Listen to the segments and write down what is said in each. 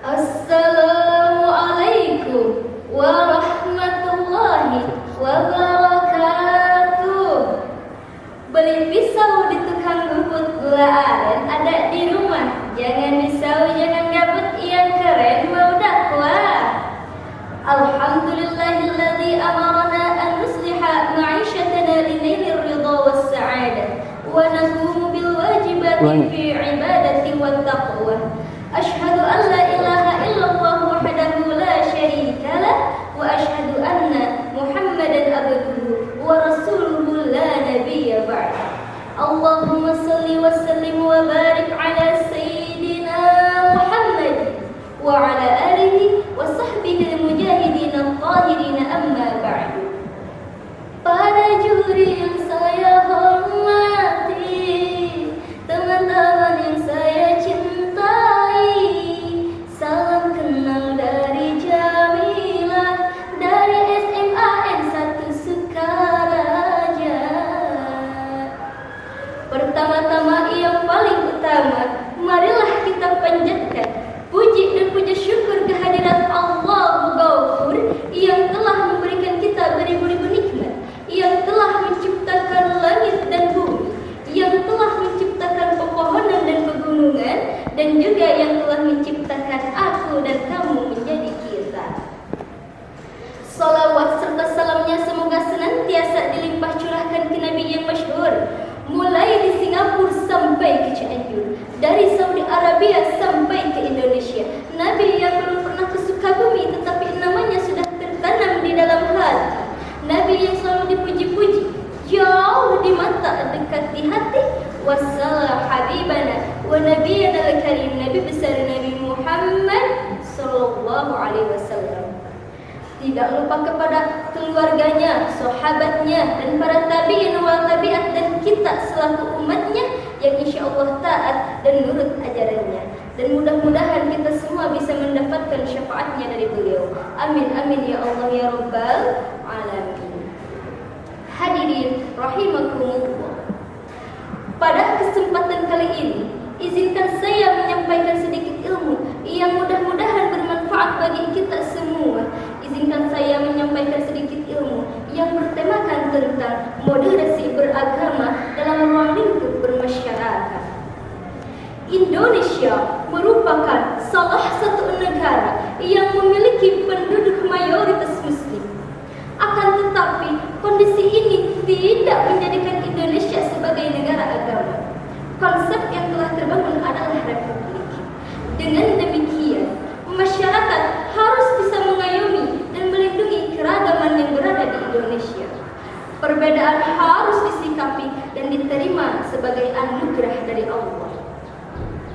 Assalamualaikum warahmatullahi wabarakatuh. Beli pisau di tukang bubut gula aren, ada di rumah. Jangan risau, jangan gabut, yang keren mau dakwah. Alhamdulillahilladzi amarna an nusliha ma'ishatana linailil ridha was sa'adah wa naqumu bil wajibati fi ibadati wat taqwa. Ashhadu an la ilaha illallah wahdahu la syarika lah wa ashhadu anna Muhammadan abduhu wa rasuluhu la nabiyya ba'da. Allahumma salli wa sallim wa barik ala sayyidina Muhammad wa ala alihi wa sahbihi al-mujahidin al-tahirin, amma ba'du. Para juri yang saya hormati, teman-teman yang saya cintai, salam kenal dari Jamilah, dari SMA N1 Sukaraja. Pertama-tama yang paling utama, marilah kita panjatkan puji dan puja syukur kehadirat Allah Ghafur yang telah memberikan kita beribu-ribu nikmat, yang telah menciptakan langit dan bumi, yang telah menciptakan pepohonan dan pegunungan, dan juga yang telah menciptakan aku dan kamu menjadi kita. Salawat serta salamnya semoga senantiasa dilimpah curahkan ke Nabi yang masyhur, mulai di Singapura sampai ke Cianjur, dari Saudi Arabia sampai ke Indonesia. Nabi yang belum pernah ke Sukabumi tetapi namanya sudah tertanam di dalam hati. Nabi yang selalu dipuji-puji, jauh di mata, dekat di hati. Wassalam habibana wa nabiyana al-karim, Nabi besar Nabi Muhammad sallallahu alaihi wasallam. Tidak lupa kepada keluarganya, sahabatnya, dan para tabi'in wal tabi'at, dan kita selaku umatnya yang insya Allah taat dan nurut ajarannya. Dan mudah-mudahan kita semua bisa mendapatkan syafaatnya dari beliau. Amin amin ya Allah ya Rabbal alamin. Hadirin rahimakumullah. Pada kesempatan kali ini, izinkan saya menyampaikan sedikit ilmu yang mudah-mudahan bermanfaat bagi kita semua. Izinkan saya menyampaikan sedikit ilmu yang bertemakan tentang moderasi beragama dalam ruang lingkup bermasyarakat. Indonesia merupakan salah satu negara yang memiliki penduduk mayoritas muslim. Akan tetapi, kondisi ini tidak menjadikan Indonesia sebagai negara agama. Konsep yang telah terbangun adalah republik. Dengan demikian, masyarakat harus bisa mengayomi dan melindungi keragaman yang berada di Indonesia. Perbedaan harus disikapi dan diterima sebagai anugerah dari Allah.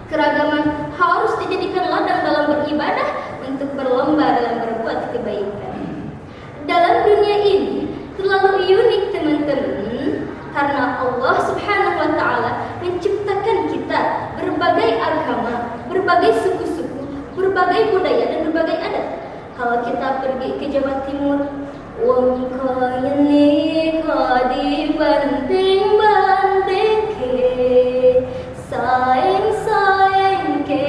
Keragaman harus dijadikan ladang dalam beribadah untuk berlomba dalam berbuat kebaikan. Dalam dunia ini terlalu unik teman-teman, karena Allah Subhanahu wa Ta'ala menciptakan kita berbagai agama, berbagai suku-suku, berbagai budaya dan berbagai adat. Kalau kita pergi ke Jawa Timur, wong kayane kadi banting-banting ke, sayang-sayang ke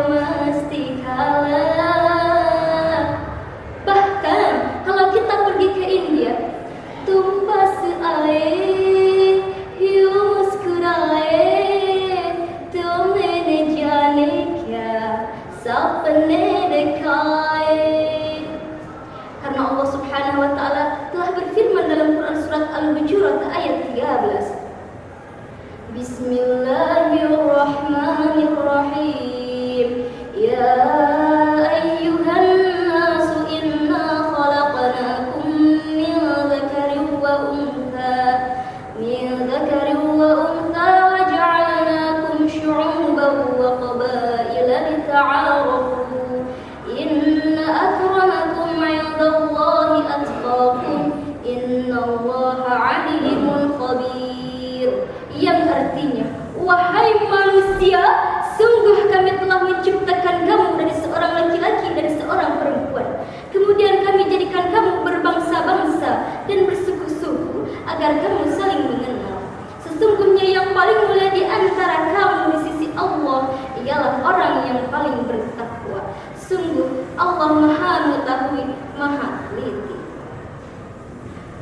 mesti kalah. Bahkan kalau kita pergi ke India, tumpah seair, hiu muskurae, tumene jane kya, sapne dekai. Karena Allah Subhanahu wa Ta'ala telah berfirman dalam Quran surat Al-Hujurat ayat 13. Bismillahirrahmanirrahim. Ya ayyuhan nasu inna khalaqnakum min dzakarin wa untha wa ja'alnakum syu'uban wa qabaila lita'arafu. Inna akramakum 'indallahi atqakum. Innallaha 'alimun khabir. Yang artinya, wahai manusia, sungguh kami Sungguh Allah Maha Mengetahui, Maha Teliti.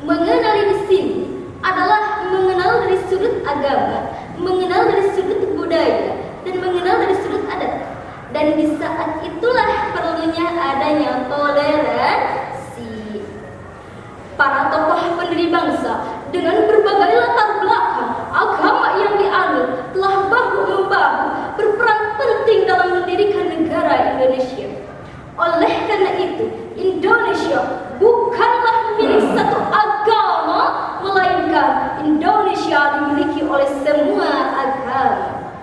Mengenali di sini adalah mengenal dari sudut agama, mengenal dari sudut budaya, dan mengenal dari sudut adat. Dan di saat itulah perlunya adanya toleransi. Para tokoh pendiri bangsa dengan berbagai latar belakang agama yang dianut telah bahu-membahu berperan penting dalam mendirikan negara Indonesia. Oleh karena itu, Indonesia bukanlah milik satu agama, melainkan Indonesia dimiliki oleh semua agama.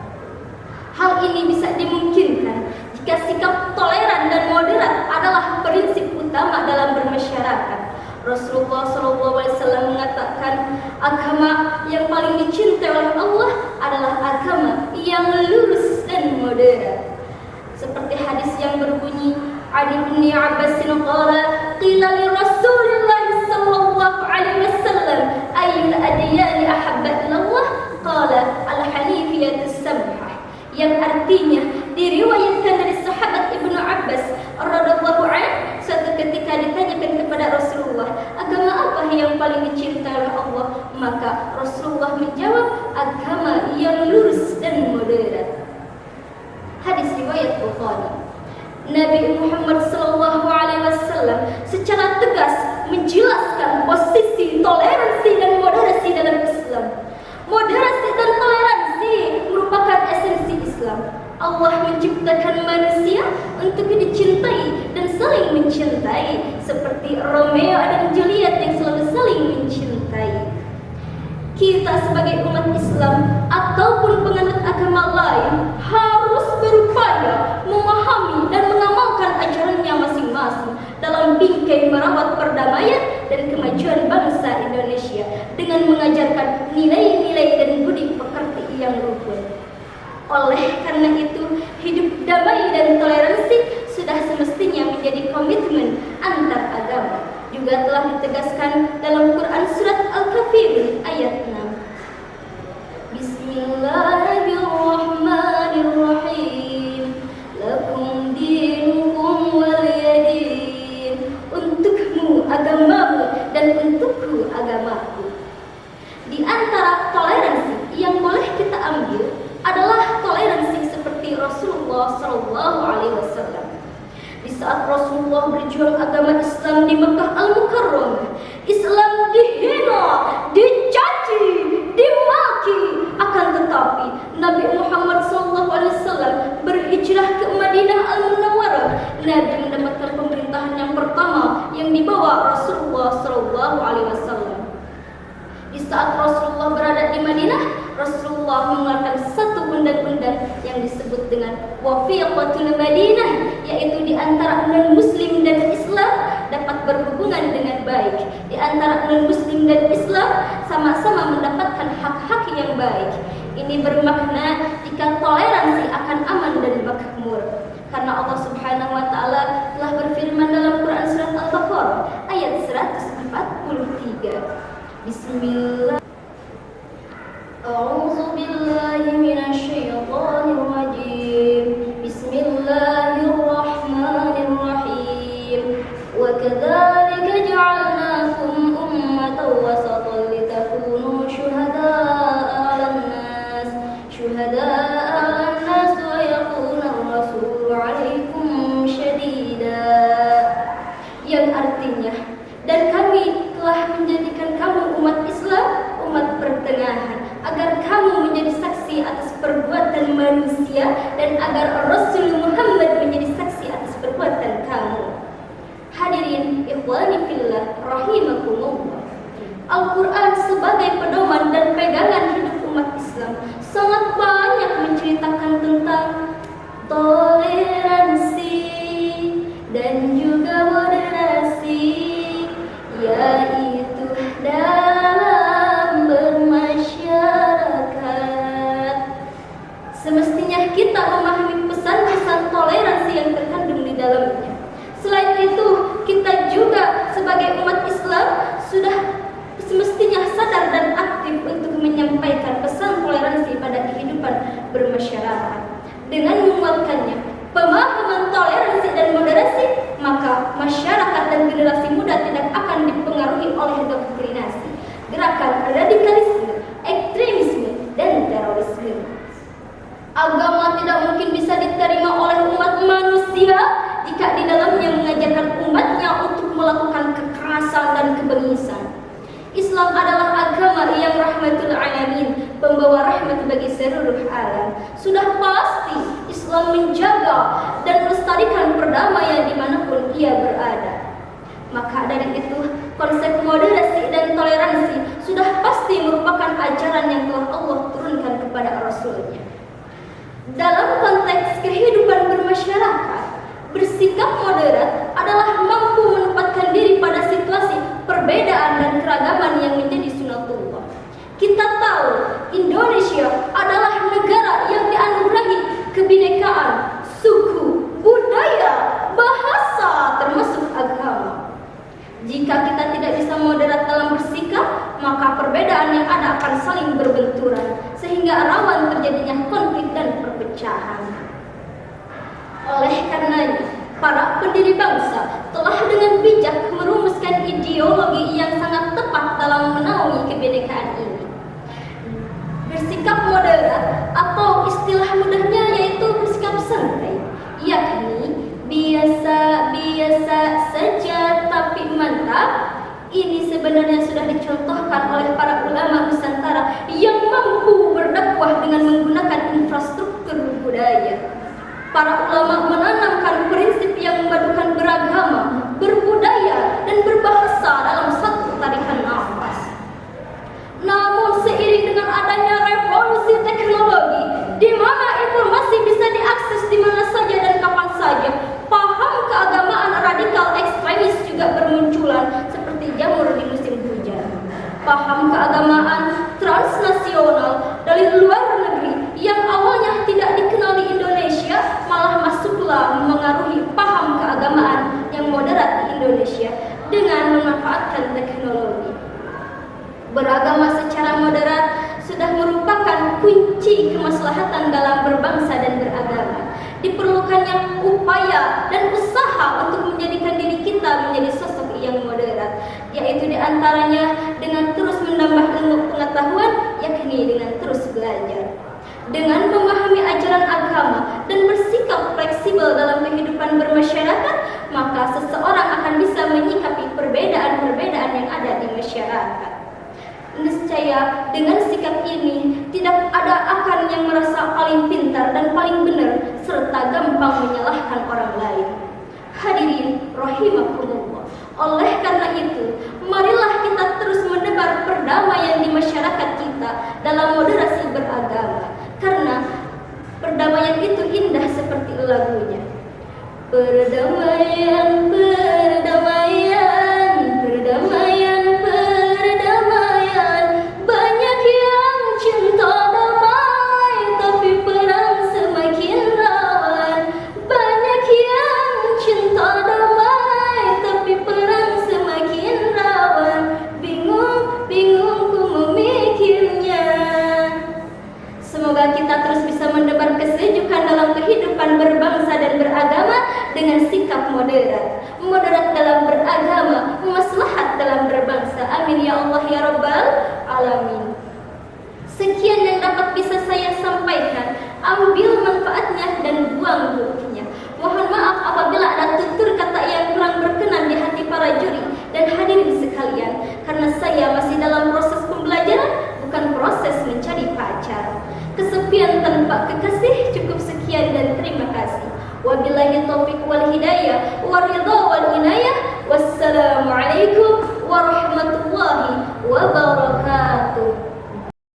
Hal ini bisa dimungkinkan jika sikap toleran dan moderat adalah prinsip utama dalam bermasyarakat. Rasulullah SAW mengatakan, agama yang paling dicintai oleh Allah adalah agama yang lurus dan moderat. Seperti hadis yang berbunyi, Ali bin Abbas qala qila li Rasulillah sallallahu alaihi wasallam ayyul adyani ahabba ilallah qala al-hanifiyatus samhah, yang artinya diriwayatkan dari sahabat Ibnu Abbas radhiyallahu anhu, suatu ketika ditanyakan kepada Rasulullah, agama apa yang paling dicintai oleh Allah? Maka Rasulullah menjawab, agama yang lurus dan moderat. Hadis riwayat Bukhari. Nabi Muhammad SAW secara tegas menjelaskan posisi toleransi dan moderasi dalam Islam. Moderasi dan toleransi merupakan esensi Islam. Allah menciptakan manusia untuk dicintai dan saling mencintai, seperti Romeo dan Juliet yang selalu saling mencintai. Kita sebagai umat Islam ataupun penganut agama lain harus berupaya memahami dan mengamalkan ajarannya masing-masing dalam bingkai merawat perdamaian dan kemajuan bangsa Indonesia dengan mengajarkan nilai-nilai dan budi pekerti yang rukun. Oleh karena itu, hidup damai dan toleransi sudah semestinya menjadi komitmen antar agama. Juga telah ditegaskan dalam Quran surat Al-Kafirun ayat 6. Bismillahirrahmanirrahim. Lakum dinukum waliyadin. Untukmu agamamu dan untukku agamaku. Di antara toleransi yang boleh kita ambil adalah toleransi seperti Rasulullah SAW. Di saat Rasulullah berjuang agama Islam di Mekah Al-Mukarramah, Islam dihina, dicaci, dimaki. Akan tetapi Nabi Muhammad SAW berhijrah ke Madinah Al-Munawwarah. Nabi mendapatkan pemerintahan yang pertama yang dibawa Rasulullah SAW. Di saat Rasulullah berada di Madinah, Rasulullah mengeluarkan satu undang-undang yang disebut dengan Wafiqatul Madinah, yaitu di antara non-muslim dan Islam dapat berhubungan dengan baik. Di antara non-muslim dan Islam sama-sama mendapatkan hak-hak yang baik. Ini bermakna jika toleransi akan aman dan makmur. Karena Allah Subhanahu wa taala telah berfirman dalam Quran surat Al-Baqarah ayat 143. Bismillah. A'udzu billahi minasy syaithanir rajim. Bismillahirrahmanirrahim. Wa kadzalika ja'alnakum ummatan wasatan litakunu syuhada'a 'alan nas wa yakuna ar-rasulu 'alaikum syadida. Yang artinya, dan kami telah menjadikan kamu umat Islam, umat pertengahan, agar kamu menjadi saksi atas perbuatan manusia dan agar Rasul Muhammad menjadi saksi atas perbuatan kamu. Hadirin ikhwani fillah rahimakumullah. Al-Quran sebagai pedoman dan pegangan hidup umat Islam sangat banyak menceritakan tentang toleransi dan juga moderasi, yaitu dalam bermasyarakat. Semestinya kita memahami pesan-pesan toleransi yang terkandung di dalamnya. Selain itu, kita juga sebagai umat Islam sudah semestinya sadar dan aktif untuk menyampaikan pesan toleransi menjaga dan melestarikan perdamaian dimanapun ia berada. Maka dari itu, konsep moderasi dan toleransi sudah pasti merupakan ajaran yang telah Allah turunkan kepada Rasul-Nya. Dalam konteks kehidupan bermasyarakat, bersikap moderat adalah mampu menempatkan diri pada situasi perbedaan dan keragaman yang menjadi sunatullah. Kita tahu Indonesia adalah negara yang dianugerahi kebinekaan, suku, budaya, bahasa, termasuk agama. Jika kita tidak bisa moderat dalam bersikap, maka perbedaan yang ada akan saling berbenturan, sehingga rawan terjadinya konflik dan perpecahan. Oleh karenanya, para pendiri bangsa telah dengan bijak merumuskan ideologi yang sangat tepat dalam menaungi kebinekaan ini. Bersikap moderat atau istilah mudahnya yaitu bersikap santai, yakni biasa-biasa saja tapi mantap. Ini sebenarnya sudah dicontohkan oleh para ulama Nusantara yang mampu berdakwah dengan menggunakan infrastruktur budaya. Para ulama menanamkan prinsip yang memadukan beragama, berbudaya, dan berbahasa dalam satu tarikan nafas. Namun seiring dengan adanya revolusi teknologi, di mana informasi bisa diakses di mana saja dan kapan saja, paham keagamaan radikal ekstremis juga bermunculan seperti jamur di musim hujan. Paham keagamaan transnasional dari luar negeri yang awalnya tidak dikenal di Indonesia malah masuklah mengaruhi paham keagamaan yang moderat di Indonesia dengan memanfaatkan teknologi. Beragama secara moderat sudah merupakan kunci kemaslahatan dalam berbangsa dan beragama. Diperlukannya upaya dan usaha untuk menjadikan diri kita menjadi sosok yang moderat, yaitu diantaranya dengan terus menambah ilmu pengetahuan, yakni dengan terus belajar. Dengan memahami ajaran agama dan bersikap fleksibel dalam kehidupan bermasyarakat, maka seseorang akan bisa menyikapi perbedaan-perbedaan yang ada di masyarakat. Niscaya dengan sikap ini tidak ada akan yang merasa paling pintar dan paling benar serta gampang menyalahkan orang lain. Hadirin rahimakumullah. Oleh karena itu, marilah kita terus menebar perdamaian di masyarakat kita dalam moderasi beragama. Karena perdamaian itu indah seperti lagunya. Perdamaian, perdamaian, perdamaian, perdamaian. Banyak yang cinta damai, tapi perang semakin rawan. Banyak yang cinta damai, tapi perang semakin rawan. Bingung, bingung ku memikirnya. Semoga kita terus bisa menebar kesejukan dalam kehidupan berbangsa dan beragama dengan sikap moderat. Moderat dalam beragama, maslahat dalam berbangsa. Amin ya Allah ya Rabbal Alamin. Sekian yang dapat bisa saya sampaikan. Ambil manfaatnya dan buang buruknya. Mohon maaf apabila ada tutur kata yang kurang berkenan di hati para juri dan hadirin sekalian, karena saya masih dalam proses pembelajaran, bukan proses mencari pacar. Kesepian tanpa kekasih. Cukup sekian dan terima kasih. Wabillahi taufiq wal hidayah wa ridha wal inayah. Wassalamualaikum warahmatullahi wabarakatuh.